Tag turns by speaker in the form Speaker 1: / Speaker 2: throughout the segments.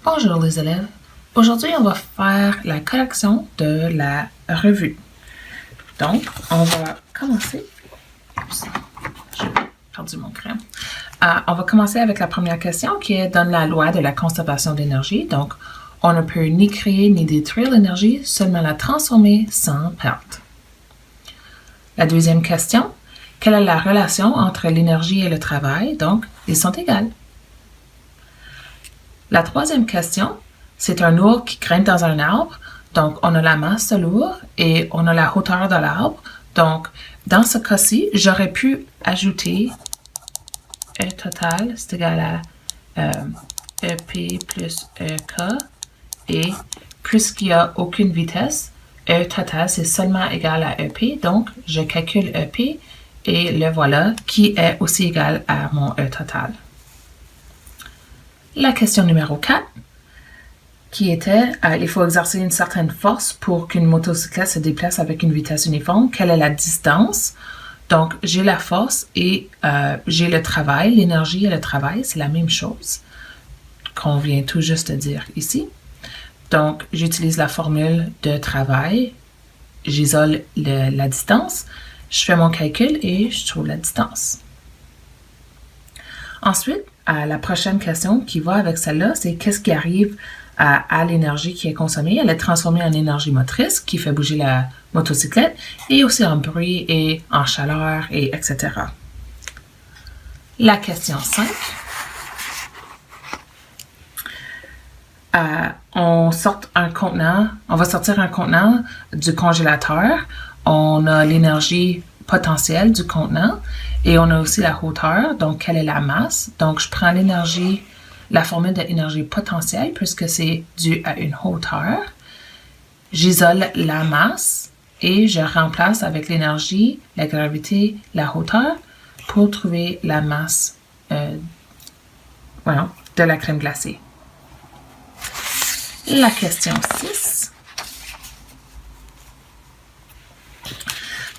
Speaker 1: Bonjour les élèves. Aujourd'hui, on va faire la correction de la revue. Donc, on va commencer. Oups, j'ai perdu mon crayon. On va commencer avec la première question qui est dans la loi de la conservation d'énergie. Donc, on ne peut ni créer ni détruire l'énergie, seulement la transformer sans perte. La deuxième question, quelle est la relation entre l'énergie et le travail? Donc, ils sont égales. La troisième question, c'est un ours qui grimpe dans un arbre. Donc, on a la masse de l'ours et on a la hauteur de l'arbre. Donc, dans ce cas-ci, j'aurais pu ajouter E total, c'est égal à EP plus EK. Et puisqu'il n'y a aucune vitesse, E total, c'est seulement égal à EP. Donc, je calcule EP et le voilà, qui est aussi égal à mon E total. La question numéro 4, qui était, il faut exercer une certaine force pour qu'une motocyclette se déplace avec une vitesse uniforme. Quelle est la distance? Donc, j'ai la force et j'ai le travail. L'énergie et le travail, c'est la même chose qu'on vient tout juste de dire ici. Donc, j'utilise la formule de travail. J'isole la distance. Je fais mon calcul et je trouve la distance. Ensuite, la prochaine question qui va avec celle-là, c'est qu'est-ce qui arrive à l'énergie qui est consommée? Elle est transformée en énergie motrice qui fait bouger la motocyclette et aussi en bruit et en chaleur et etc. La question 5. On va sortir un contenant du congélateur. On a l'énergie potentielle du contenant et on a aussi la hauteur. Donc, quelle est la masse? Donc, je prends l'énergie, la formule de l'énergie potentielle puisque c'est dû à une hauteur. J'isole la masse et je remplace avec l'énergie, la gravité, la hauteur pour trouver la masse de la crème glacée. La question 6.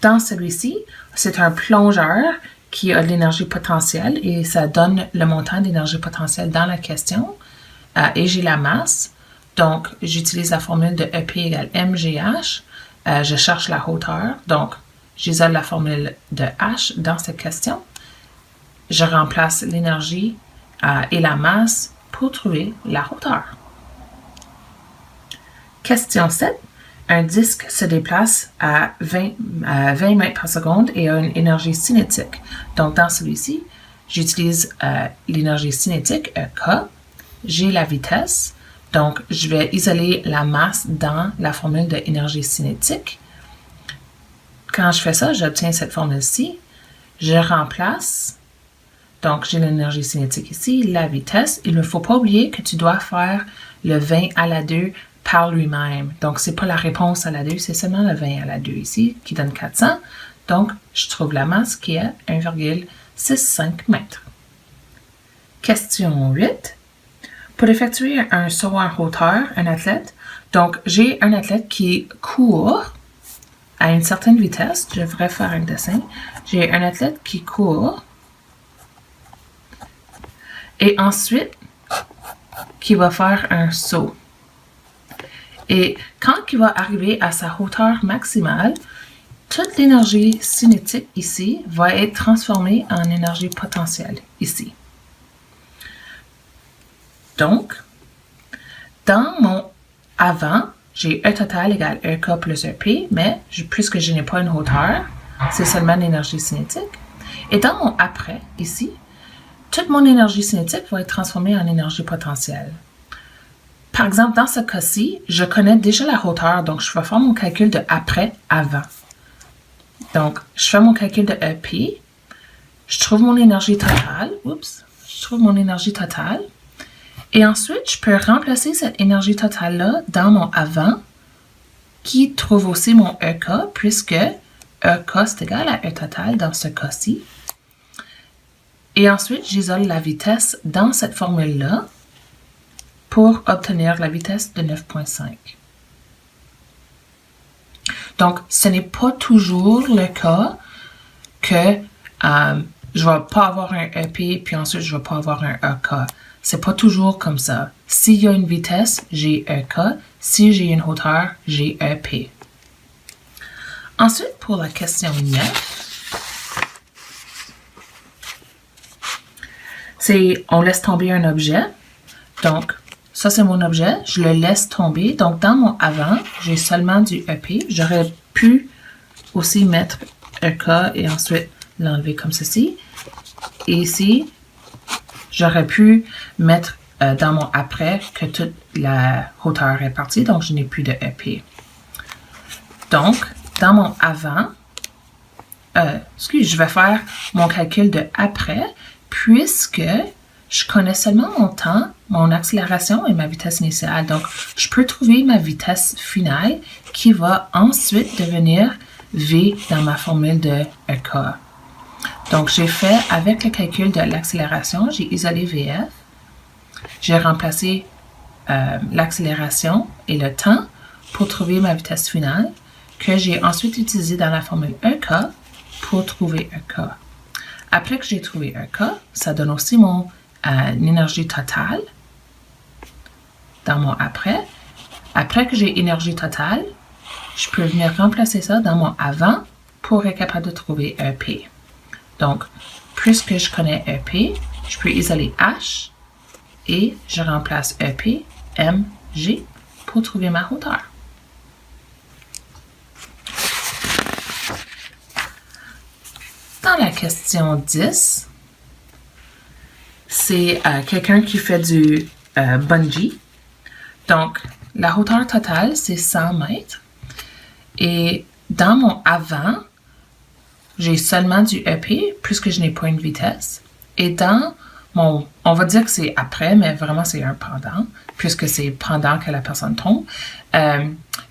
Speaker 1: Dans celui-ci, c'est un plongeur qui a de l'énergie potentielle et ça donne le montant d'énergie potentielle dans la question. Et j'ai la masse. Donc, j'utilise la formule de EP égale mgh. Je cherche la hauteur. Donc, j'isole la formule de h dans cette question. Je remplace l'énergie et la masse pour trouver la hauteur. Question 7. Un disque se déplace à 20 mètres par seconde et a une énergie cinétique. Donc, dans celui-ci, j'utilise l'énergie cinétique, EK. J'ai la vitesse. Donc, je vais isoler la masse dans la formule de énergie cinétique. Quand je fais ça, j'obtiens cette formule-ci. Je remplace. Donc, j'ai l'énergie cinétique ici, la vitesse. Il ne faut pas oublier que tu dois faire le 20 à la 2 par lui-même. Donc, ce n'est pas la réponse à la 2, c'est seulement le 20 à la 2 ici, qui donne 400. Donc, je trouve la masse qui est 1,65 mètres. Question 8. Pour effectuer un saut en hauteur, un athlète, donc j'ai un athlète qui court à une certaine vitesse. Je devrais faire un dessin. J'ai un athlète qui court et ensuite qui va faire un saut. Et quand il va arriver à sa hauteur maximale, toute l'énergie cinétique ici va être transformée en énergie potentielle ici. Donc, dans mon avant, j'ai E total égale EK plus EP, mais puisque je n'ai pas une hauteur, c'est seulement l'énergie cinétique. Et dans mon après, ici, toute mon énergie cinétique va être transformée en énergie potentielle. Par exemple, dans ce cas-ci, je connais déjà la hauteur, donc je vais faire mon calcul de après-avant. Donc, je fais mon calcul de EP, je trouve mon énergie totale, et ensuite, je peux remplacer cette énergie totale-là dans mon avant, qui trouve aussi mon EK, puisque EK, c'est égal à E total dans ce cas-ci. Et ensuite, j'isole la vitesse dans cette formule-là, pour obtenir la vitesse de 9,5. Donc, ce n'est pas toujours le cas que je ne vais pas avoir un EP, puis ensuite je ne vais pas avoir un EK. c'est pas toujours comme ça. S'il y a une vitesse, j'ai EK. Si j'ai une hauteur, j'ai EP. Ensuite, pour la question 9, c'est on laisse tomber un objet. Donc, ça c'est mon objet, je le laisse tomber. Donc, dans mon avant, j'ai seulement du EP. J'aurais pu aussi mettre EK et ensuite l'enlever comme ceci. Et ici, j'aurais pu mettre dans mon après que toute la hauteur est partie, donc je n'ai plus de EP. Donc, dans mon avant, je vais faire mon calcul de après, puisque je connais seulement mon temps, mon accélération et ma vitesse initiale. Donc, je peux trouver ma vitesse finale qui va ensuite devenir V dans ma formule de EK. Donc, j'ai fait, avec le calcul de l'accélération, j'ai isolé VF. J'ai remplacé l'accélération et le temps pour trouver ma vitesse finale, que j'ai ensuite utilisé dans la formule EK pour trouver EK. Après que j'ai trouvé EK, ça donne aussi mon énergie totale dans mon après. Après que j'ai énergie totale, je peux venir remplacer ça dans mon avant pour être capable de trouver EP. Donc, puisque je connais EP, je peux isoler H et je remplace EP, M, G pour trouver ma hauteur. Dans la question 10, c'est quelqu'un qui fait du bungee. Donc, la hauteur totale, c'est 100 mètres. Et dans mon avant, j'ai seulement du EP, puisque je n'ai pas une vitesse. Et dans mon, on va dire que c'est après, mais vraiment c'est un pendant, puisque c'est pendant que la personne tombe.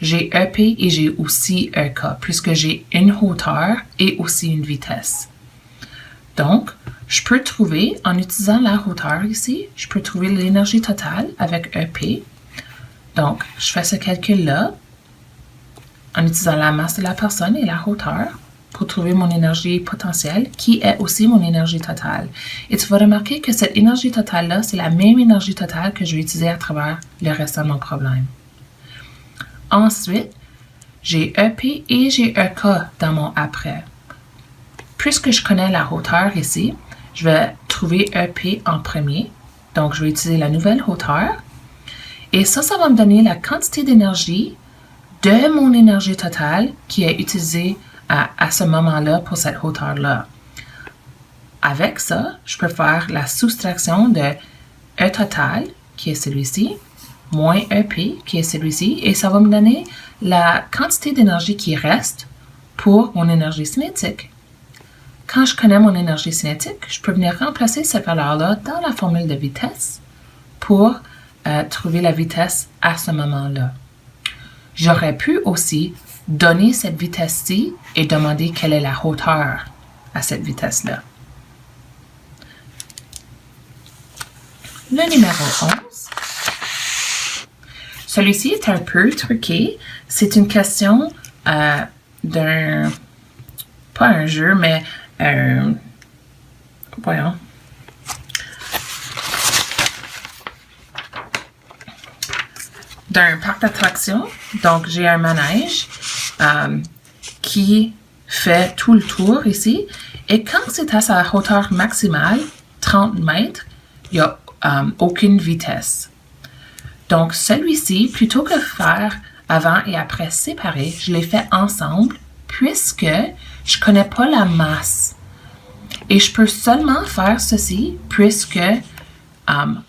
Speaker 1: J'ai EP et j'ai aussi EK, puisque j'ai une hauteur et aussi une vitesse. Donc, je peux trouver, en utilisant la hauteur ici, je peux trouver l'énergie totale avec EP. Donc, je fais ce calcul-là en utilisant la masse de la personne et la hauteur pour trouver mon énergie potentielle, qui est aussi mon énergie totale. Et tu vas remarquer que cette énergie totale-là, c'est la même énergie totale que je vais utiliser à travers le reste de mon problème. Ensuite, j'ai EP et j'ai EK dans mon après. Puisque je connais la hauteur ici, je vais trouver EP en premier. Donc, je vais utiliser la nouvelle hauteur. Et ça va me donner la quantité d'énergie de mon énergie totale qui est utilisée à ce moment-là pour cette hauteur-là. Avec ça, je peux faire la soustraction de E total, qui est celui-ci, moins EP, qui est celui-ci, et ça va me donner la quantité d'énergie qui reste pour mon énergie cinétique. Quand je connais mon énergie cinétique, je peux venir remplacer cette valeur-là dans la formule de vitesse pour trouver la vitesse à ce moment-là. J'aurais pu aussi donner cette vitesse-ci et demander quelle est la hauteur à cette vitesse-là. Le numéro 11. Celui-ci est un peu truqué. C'est une question d'un... pas un jeu, mais voyons. D'un parc d'attraction. Donc, j'ai un manège qui fait tout le tour ici. Et quand c'est à sa hauteur maximale, 30 mètres, il n'y a aucune vitesse. Donc, celui-ci, plutôt que faire avant et après séparés, je les fais ensemble puisque je ne connais pas la masse. Et je peux seulement faire ceci puisque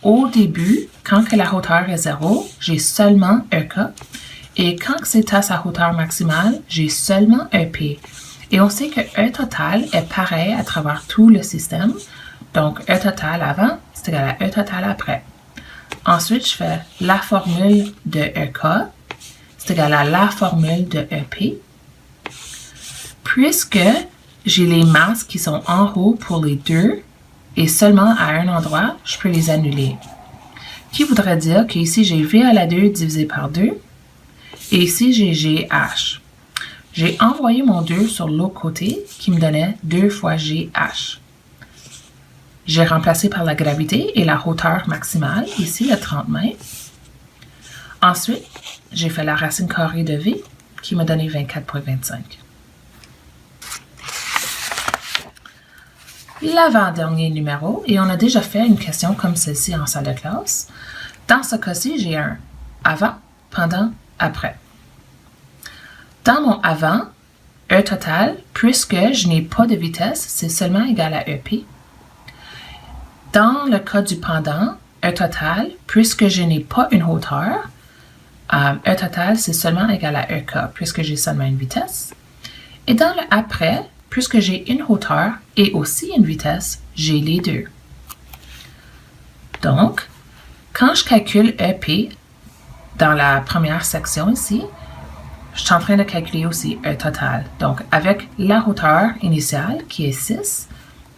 Speaker 1: au début, quand que la hauteur est 0, j'ai seulement EK. Et quand c'est à sa hauteur maximale, j'ai seulement EP. Et on sait que E total est pareil à travers tout le système. Donc, E total avant, c'est égal à E total après. Ensuite, je fais la formule de EK, c'est égal à la formule de EP. Puisque j'ai les masses qui sont en haut pour les deux, et seulement à un endroit, je peux les annuler. Qui voudrait dire qu'ici, j'ai V à la 2 divisé par 2, et ici, j'ai GH. J'ai envoyé mon 2 sur l'autre côté, qui me donnait 2 fois GH. j'ai remplacé par la gravité et la hauteur maximale, ici le 30 mètres. Ensuite, j'ai fait la racine carrée de V qui m'a donné 24,25. L'avant-dernier numéro, et on a déjà fait une question comme celle-ci en salle de classe. Dans ce cas-ci, j'ai un avant, pendant, après. Dans mon avant, E total, puisque je n'ai pas de vitesse, c'est seulement égal à EP. Dans le cas du pendant, E total, puisque je n'ai pas une hauteur, E total, c'est seulement égal à EK, puisque j'ai seulement une vitesse. Et dans le après, puisque j'ai une hauteur et aussi une vitesse, j'ai les deux. Donc, quand je calcule EP dans la première section ici, je suis en train de calculer aussi E total. Donc, avec la hauteur initiale, qui est 6,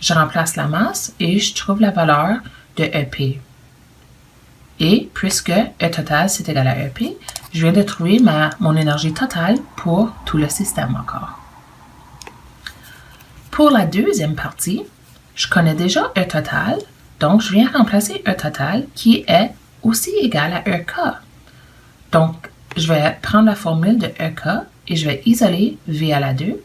Speaker 1: je remplace la masse et je trouve la valeur de EP. Et puisque E total, c'est égal à EP, je viens de trouver mon énergie totale pour tout le système encore. Pour la deuxième partie, je connais déjà E total, donc je viens remplacer E total qui est aussi égal à EK. Donc, je vais prendre la formule de EK et je vais isoler V à la 2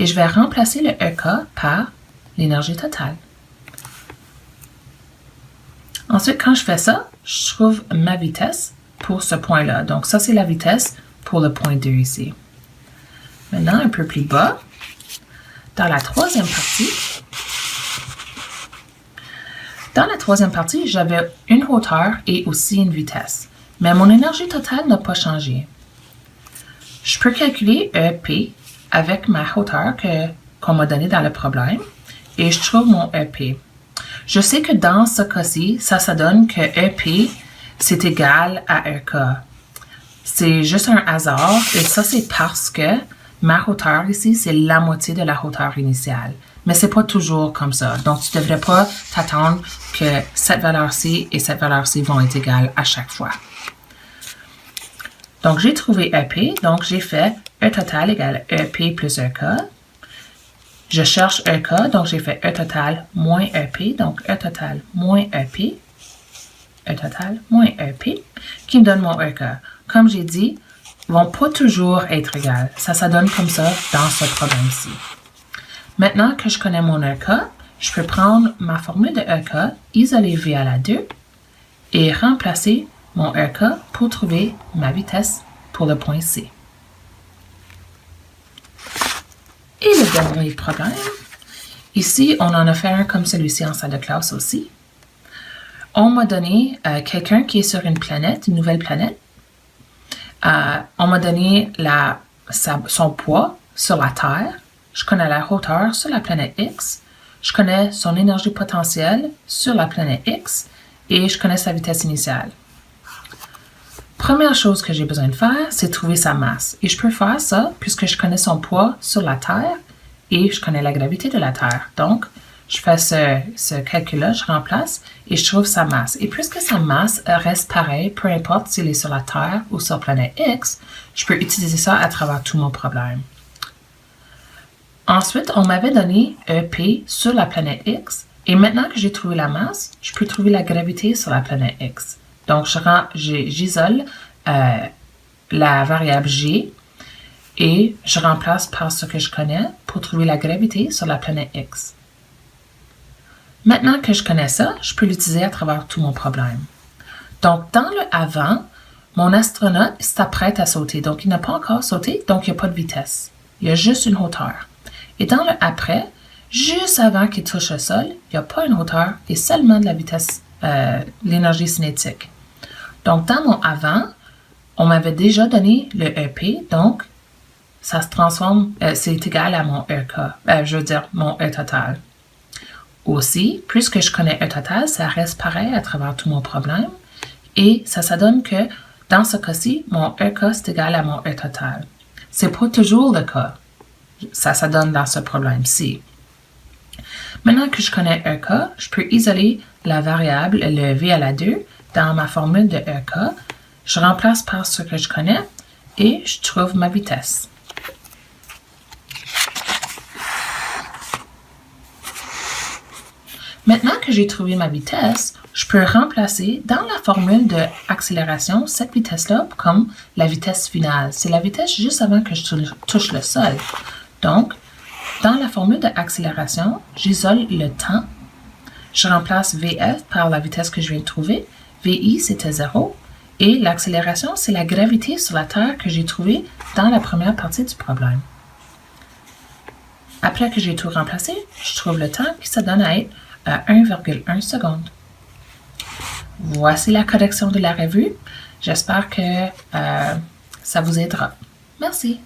Speaker 1: et je vais remplacer le EK par l'énergie totale. Ensuite, quand je fais ça, je trouve ma vitesse pour ce point-là. Donc, ça, c'est la vitesse pour le point 2 ici. Maintenant, un peu plus bas, dans la troisième partie, j'avais une hauteur et aussi une vitesse. Mais mon énergie totale n'a pas changé. Je peux calculer EP avec ma hauteur qu'on m'a donnée dans le problème et je trouve mon EP. Je sais que dans ce cas-ci, ça donne que EP, c'est égal à EK. C'est juste un hasard et ça, c'est parce que ma hauteur ici, c'est la moitié de la hauteur initiale. Mais c'est pas toujours comme ça. Donc, tu devrais pas t'attendre que cette valeur-ci et cette valeur-ci vont être égales à chaque fois. Donc, j'ai trouvé EP. Donc, j'ai fait E total égale EP plus EK. Je cherche EK. Donc, j'ai fait E total moins EP. Donc, E total moins EP. E total moins EP. Qui me donne mon EK. Comme j'ai dit, vont pas toujours être égales. Ça donne comme ça dans ce problème-ci. Maintenant que je connais mon EK, je peux prendre ma formule de EK, isoler V à la 2 et remplacer mon EK pour trouver ma vitesse pour le point C. Et le dernier problème, ici, on en a fait un comme celui-ci en salle de classe aussi. On m'a donné quelqu'un qui est sur une planète, une nouvelle planète. On m'a donné son poids sur la Terre. Je connais la hauteur sur la planète X. Je connais son énergie potentielle sur la planète X. Et je connais sa vitesse initiale. Première chose que j'ai besoin de faire, c'est trouver sa masse. Et je peux faire ça puisque je connais son poids sur la Terre et je connais la gravité de la Terre. Donc, je fais ce calcul-là, je remplace et je trouve sa masse. Et puisque sa masse reste pareille, peu importe s'il est sur la Terre ou sur la planète X, je peux utiliser ça à travers tout mon problème. Ensuite, on m'avait donné EP sur la planète X. Et maintenant que j'ai trouvé la masse, je peux trouver la gravité sur la planète X. Donc, j'isole la variable G et je remplace par ce que je connais pour trouver la gravité sur la planète X. Maintenant que je connais ça, je peux l'utiliser à travers tout mon problème. Donc, dans le avant, mon astronaute s'apprête à sauter. Donc, il n'a pas encore sauté, donc il n'y a pas de vitesse. Il y a juste une hauteur. Et dans le après, juste avant qu'il touche le sol, il n'y a pas une hauteur et seulement de la vitesse, l'énergie cinétique. Donc, dans mon avant, on m'avait déjà donné le EP, donc ça se transforme, c'est égal à mon EK, mon E total. Aussi, puisque je connais E total, ça reste pareil à travers tout mon problème. Et ça donne que, dans ce cas-ci, mon EK c'est égal à mon E total. C'est pas toujours le cas. Ça donne dans ce problème-ci. Maintenant que je connais EK, je peux isoler la variable, le V à la 2, dans ma formule de EK. Je remplace par ce que je connais et je trouve ma vitesse. Maintenant que j'ai trouvé ma vitesse, je peux remplacer dans la formule d'accélération cette vitesse-là comme la vitesse finale. C'est la vitesse juste avant que je touche le sol. Donc, dans la formule d'accélération, j'isole le temps. Je remplace VF par la vitesse que je viens de trouver. VI, c'était 0. Et l'accélération, c'est la gravité sur la Terre que j'ai trouvée dans la première partie du problème. Après que j'ai tout remplacé, je trouve le temps qui se donne à être 1,1 seconde. Voici la correction de la revue. J'espère que ça vous aidera. Merci.